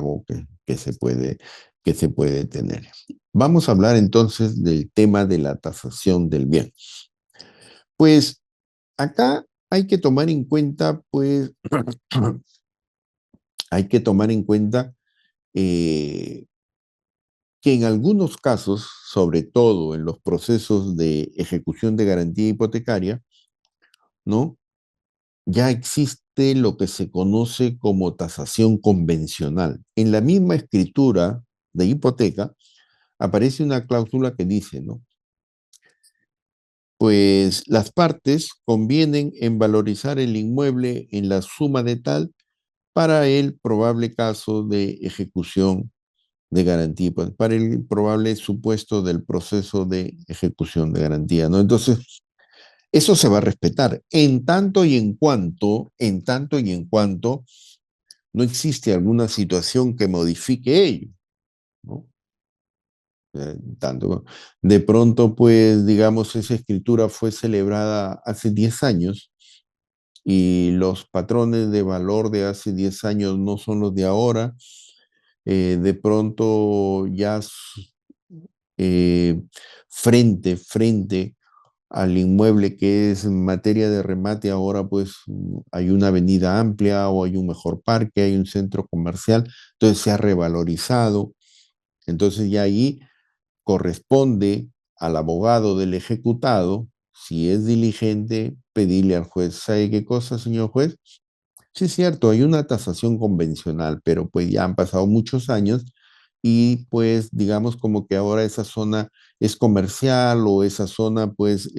pago que se puede tener. Vamos a hablar entonces del tema de la tasación del bien. Pues acá hay que tomar en cuenta, pues, hay que tomar en cuenta eh, que en algunos casos, sobre todo en los procesos de ejecución de garantía hipotecaria, ¿no? Ya existe lo que se conoce como tasación convencional. En la misma escritura de hipoteca aparece una cláusula que dice, ¿no? Pues las partes convienen en valorizar el inmueble en la suma de tal para el probable caso de ejecución de garantía, pues, para el probable supuesto del proceso de ejecución de garantía, ¿no? Entonces, eso se va a respetar en tanto y en cuanto no existe alguna situación que modifique ello, ¿no? Tanto, de pronto, pues, digamos, esa escritura fue celebrada hace 10 años y los patrones de valor de hace 10 años no son los de ahora. De pronto ya eh, frente al inmueble que es en materia de remate, ahora pues hay una avenida amplia o hay un mejor parque, hay un centro comercial, entonces se ha revalorizado, entonces ya ahí corresponde al abogado del ejecutado, si es diligente, pedirle al juez, ¿sabe qué cosa, señor juez? Sí, es cierto, hay una tasación convencional, pero pues ya han pasado muchos años y pues digamos como que ahora esa zona es comercial o esa zona pues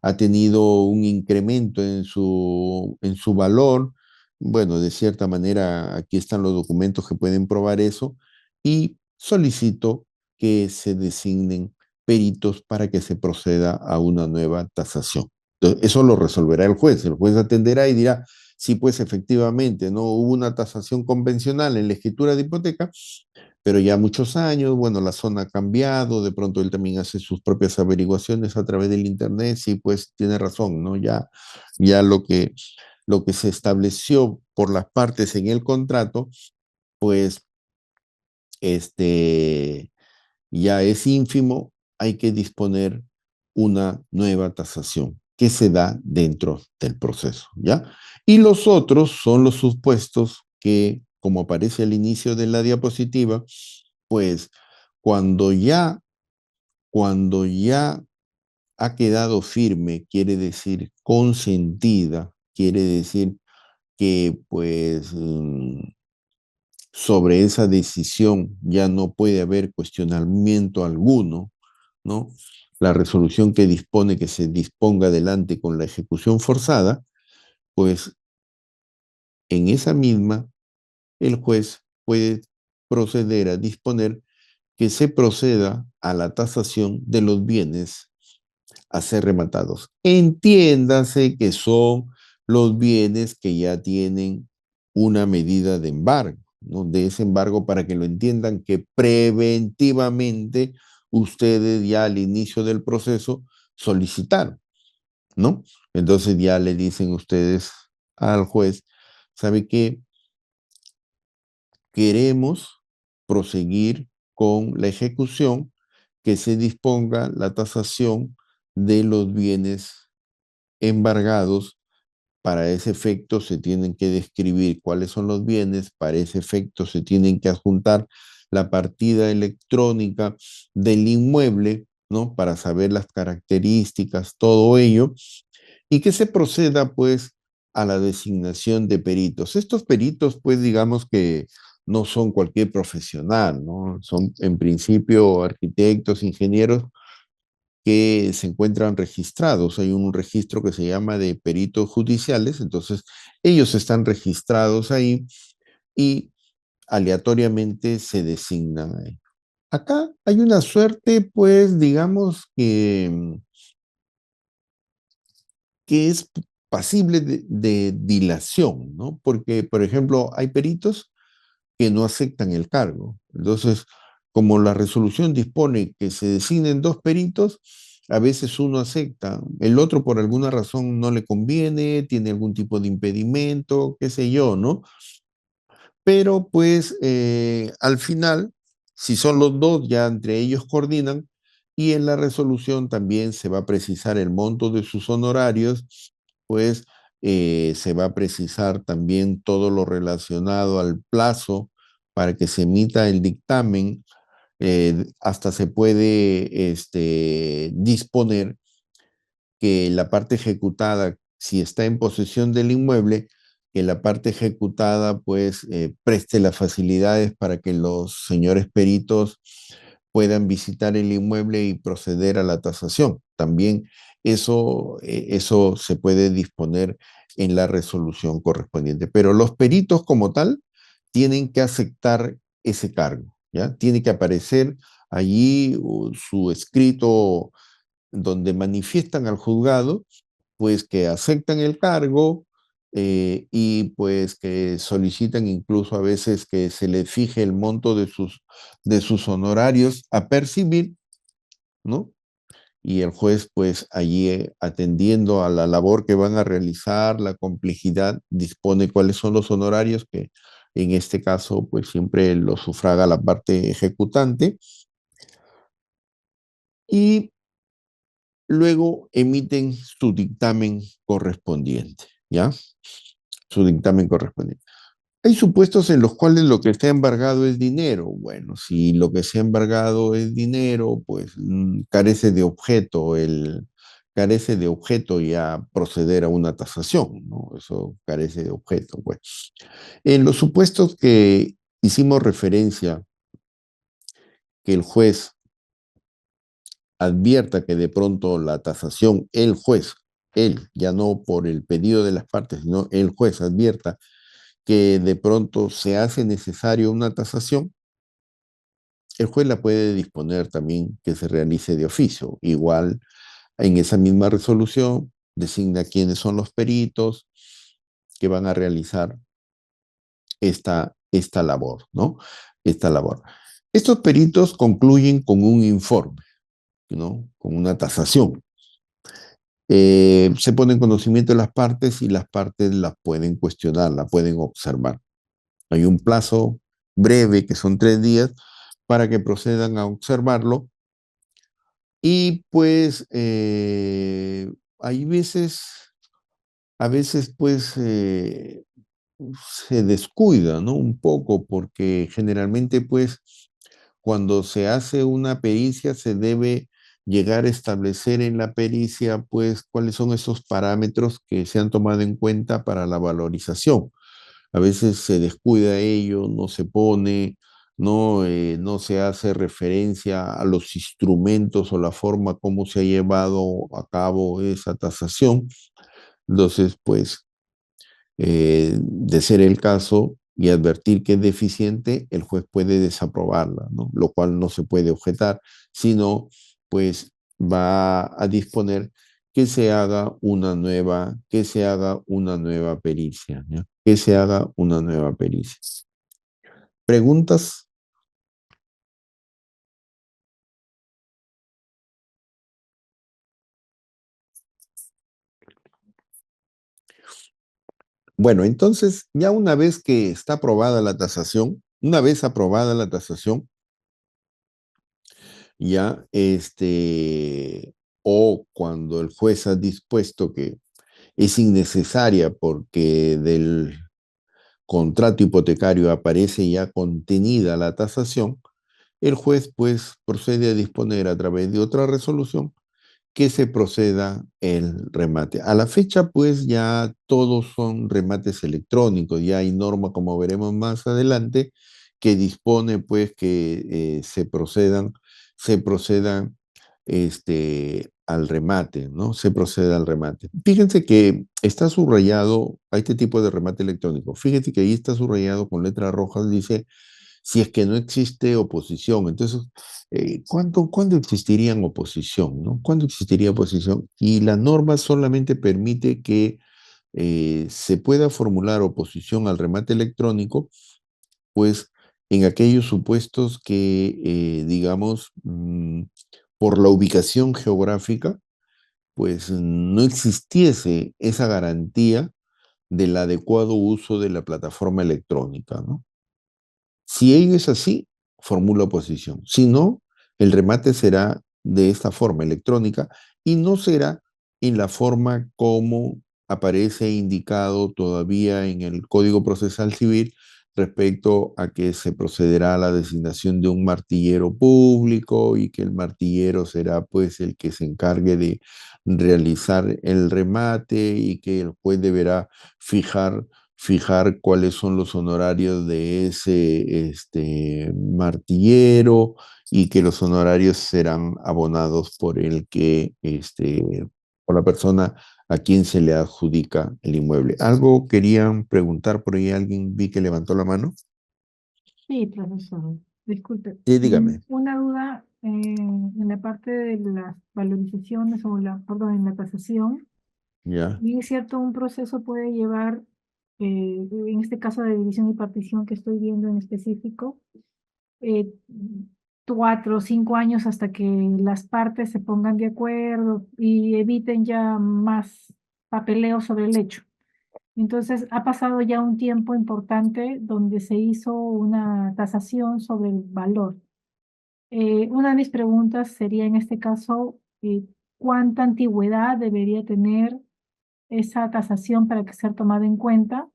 ha tenido un incremento en su valor. Bueno, de cierta manera aquí están los documentos que pueden probar eso y solicito que se designen peritos para que se proceda a una nueva tasación. Entonces, eso lo resolverá el juez atenderá y dirá, sí, pues efectivamente, no hubo una tasación convencional en la escritura de hipoteca, pero ya muchos años, bueno, la zona ha cambiado, de pronto él también hace sus propias averiguaciones a través del internet, sí, pues tiene razón, ¿no? Ya lo que se estableció por las partes en el contrato, pues este, ya es ínfimo, hay que disponer una nueva tasación que se da dentro del proceso, ¿ya? Y los otros son los supuestos que, como aparece al inicio de la diapositiva, pues cuando ya, cuando ya ha quedado firme, quiere decir consentida, quiere decir que pues sobre esa decisión ya no puede haber cuestionamiento alguno, ¿no? La resolución que dispone que se disponga adelante con la ejecución forzada, pues en esa misma el juez puede proceder a disponer que se proceda a la tasación de los bienes a ser rematados. Entiéndase que son los bienes que ya tienen una medida de embargo, ¿no? De ese embargo para que lo entiendan que preventivamente ustedes ya al inicio del proceso solicitaron, ¿no? Entonces ya le dicen ustedes al juez, ¿sabe qué? Queremos proseguir con la ejecución, que se disponga la tasación de los bienes embargados. Para ese efecto se tienen que describir cuáles son los bienes, para ese efecto se tienen que adjuntar la partida electrónica del inmueble, ¿no? Para saber las características, todo ello, y que se proceda pues a la designación de peritos. Estos peritos pues digamos que no son cualquier profesional, ¿no? Son en principio arquitectos, ingenieros que se encuentran registrados. Hay un registro que se llama de peritos judiciales, entonces ellos están registrados ahí y aleatoriamente se designan ahí. Acá hay una suerte, pues, digamos que es pasible de dilación, ¿no? Porque, por ejemplo, hay peritos que no aceptan el cargo. Entonces, como la resolución dispone que se designen dos peritos, a veces uno acepta, el otro por alguna razón no le conviene, tiene algún tipo de impedimento, qué sé yo, ¿no? pero pues al final, si son los dos, ya entre ellos coordinan y en la resolución también se va a precisar el monto de sus honorarios, pues se va a precisar también todo lo relacionado al plazo para que se emita el dictamen. Hasta se puede disponer que la parte ejecutada, si está en posesión del inmueble, que la parte ejecutada pues preste las facilidades para que los señores peritos puedan visitar el inmueble y proceder a la tasación. También eso se puede disponer en la resolución correspondiente. Pero los peritos como tal tienen que aceptar ese cargo, ¿ya? Tiene que aparecer allí su escrito donde manifiestan al juzgado, pues que aceptan el cargo y pues que solicitan incluso a veces que se les fije el monto de sus honorarios a percibir, ¿no? Y el juez, pues allí atendiendo a la labor que van a realizar, la complejidad, dispone cuáles son los honorarios que en este caso, pues siempre lo sufraga la parte ejecutante y luego emiten su dictamen correspondiente, ¿ya? Su dictamen correspondiente. Hay supuestos en los cuales lo que está embargado es dinero. Bueno, si lo que se ha embargado es dinero, pues carece de objeto carece de objeto ya proceder a una tasación, ¿no? Eso carece de objeto, pues. En los supuestos que hicimos referencia, que el juez advierta que de pronto la tasación, el juez, él, ya no por el pedido de las partes, sino el juez advierta que de pronto se hace necesario una tasación, el juez la puede disponer también que se realice de oficio. Igual, en esa misma resolución, designa quiénes son los peritos que van a realizar esta labor, ¿no? Esta labor. Estos peritos concluyen con un informe, ¿no? Con una tasación. Se pone en conocimiento de las partes y las partes la pueden cuestionar, la pueden observar. Hay un plazo breve, que son 3 días, para que procedan a observarlo. Y pues hay veces, a veces pues se descuida, ¿no? Un poco, porque generalmente pues cuando se hace una pericia se debe llegar a establecer en la pericia pues cuáles son esos parámetros que se han tomado en cuenta para la valorización. A veces se descuida ello, no se pone, no se hace referencia a los instrumentos o la forma como se ha llevado a cabo esa tasación. Entonces, pues, de ser el caso y advertir que es deficiente, el juez puede desaprobarla, ¿no? Lo cual no se puede objetar, sino pues va a disponer que se haga que se haga una nueva pericia, ¿ya? Que se haga una nueva pericia. ¿Preguntas? Bueno, entonces, ya una vez que está aprobada la tasación, una vez aprobada la tasación, ya, o cuando el juez ha dispuesto que es innecesaria porque del contrato hipotecario aparece ya contenida la tasación, el juez pues procede a disponer a través de otra resolución que se proceda el remate. A la fecha, pues ya todos son remates electrónicos, ya hay norma, como veremos más adelante, que dispone pues que se procedan al remate, ¿no? Se proceda al remate. Fíjense que está subrayado a este tipo de remate electrónico. Fíjense que ahí está subrayado con letras rojas, dice si es que no existe oposición. Entonces, ¿cuándo existirían oposición? ¿No? ¿Cuándo existiría oposición? Y la norma solamente permite que se pueda formular oposición al remate electrónico, pues en aquellos supuestos que, digamos, por la ubicación geográfica, pues no existiese esa garantía del adecuado uso de la plataforma electrónica, ¿no? Si ello es así, formula oposición. Si no, el remate será de esta forma electrónica y no será en la forma como aparece indicado todavía en el Código Procesal Civil respecto a que se procederá a la designación de un martillero público y que el martillero será pues el que se encargue de realizar el remate y que el juez deberá fijar cuáles son los honorarios de ese martillero y que los honorarios serán abonados por por la persona a quien se le adjudica el inmueble. ¿Algo querían preguntar por ahí? ¿Alguien vi que levantó la mano? Sí, profesor. Disculpe. Sí, dígame. Una duda en la parte de las valorizaciones o perdón, en la tasación. Ya. Bien es cierto, un proceso puede llevar, en este caso de división y partición que estoy viendo en específico, eh, 4 o 5 años hasta que las partes se pongan de acuerdo y eviten ya más papeleo sobre el hecho. Entonces, ha pasado ya un tiempo importante donde se hizo una tasación sobre el valor. Una de mis preguntas sería en este caso, ¿cuánta antigüedad debería tener esa tasación para que sea tomada en cuenta?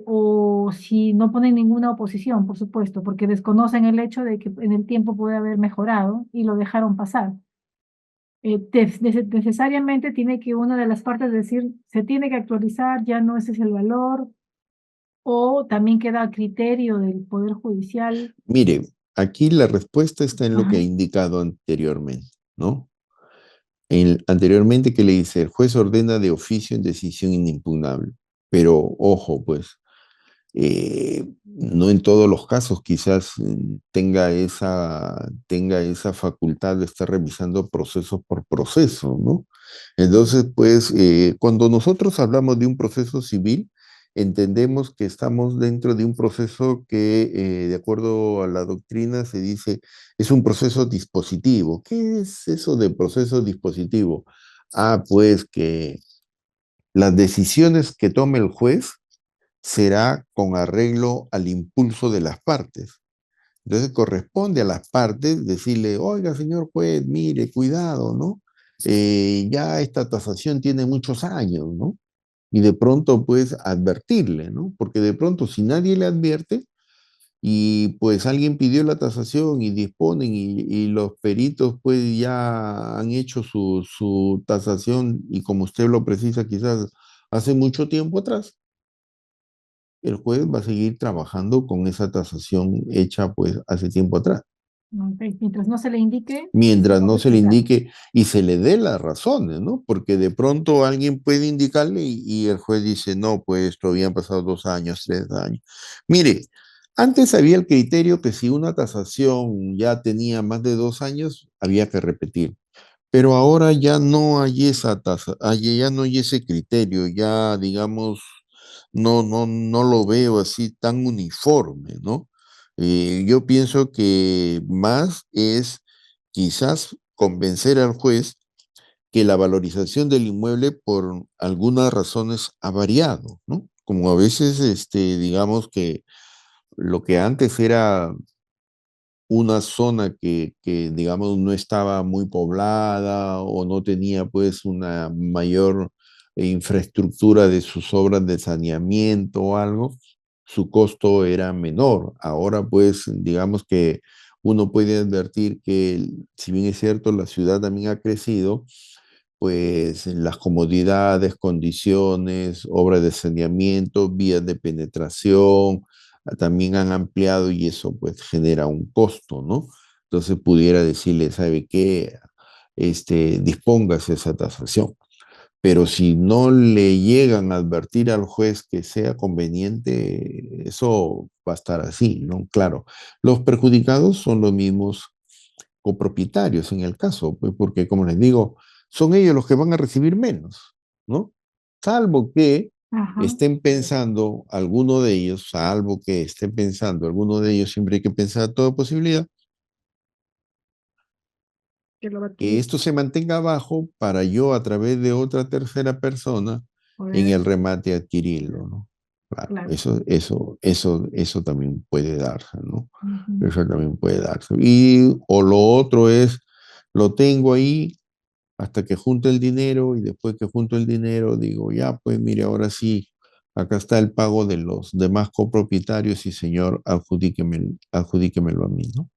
O si no ponen ninguna oposición, por supuesto, porque desconocen el hecho de que en el tiempo puede haber mejorado y lo dejaron pasar. Necesariamente tiene que una de las partes decir, se tiene que actualizar, ya no ese es el valor, o también queda a criterio del Poder Judicial. Mire, aquí la respuesta está en lo que he Ajá. indicado anteriormente, ¿no? Anteriormente que le dice, el juez ordena de oficio en decisión inimpugnable. Pero ojo, pues, no en todos los casos quizás tenga esa facultad de estar revisando proceso por proceso, ¿no? Entonces, pues, cuando nosotros hablamos de un proceso civil, entendemos que estamos dentro de un proceso que, de acuerdo a la doctrina, se dice, es un proceso dispositivo. ¿Qué es eso de proceso dispositivo? Ah, pues que las decisiones que tome el juez será con arreglo al impulso de las partes. Entonces corresponde a las partes decirle, oiga, señor juez, mire, cuidado, ¿no? Ya esta tasación tiene muchos años, ¿no? Y de pronto, pues, advertirle, ¿no? Porque de pronto, si nadie le advierte y pues alguien pidió la tasación y disponen y los peritos, pues, ya han hecho su tasación y como usted lo precisa, quizás hace mucho tiempo atrás, el juez va a seguir trabajando con esa tasación hecha pues hace tiempo atrás, Ok, mientras no se le indique, se mientras no puede se le esperar. indique y se le dé las razones, ¿no? Porque de pronto alguien puede indicarle y el juez dice, no, pues todavía han pasado 2 años, 3 años. Mire, antes había el criterio que si una tasación ya tenía más de 2 años, había que repetir. Pero ahora ya no hay esa tasa, ya no hay ese criterio, ya digamos, no lo veo así tan uniforme, ¿no? Yo pienso que más es quizás convencer al juez que la valorización del inmueble por algunas razones ha variado, ¿no? Como a veces, digamos que lo que antes era una zona digamos, no estaba muy poblada o no tenía, pues, una mayor infraestructura de sus obras de saneamiento o algo, su costo era menor. Ahora, pues, digamos que uno puede advertir que, si bien es cierto, la ciudad también ha crecido, pues las comodidades, condiciones, obras de saneamiento, vías de penetración, también han ampliado y eso pues genera un costo, ¿no? Entonces pudiera decirle, ¿sabe qué? Dispóngase esa tasación. Pero si no le llegan a advertir al juez que sea conveniente, eso va a estar así, ¿no? Claro, los perjudicados son los mismos copropietarios en el caso, pues porque como les digo, son ellos los que van a recibir menos, ¿no? Salvo que Ajá, estén pensando, alguno de ellos, salvo que estén pensando, alguno de ellos, siempre hay que pensar toda posibilidad, que lo va a que adquirir. esto se mantenga abajo para yo a través de otra tercera persona en Poder. el remate adquirirlo, ¿no? Claro, claro. eso también puede darse, ¿no? Ujú. Eso también puede darse. Y, o lo otro es, lo tengo ahí hasta que junto el dinero y después que junto el dinero digo, ya, pues mire, ahora sí, acá está el pago de los demás copropietarios y señor, adjudíquemelo a mí, ¿no?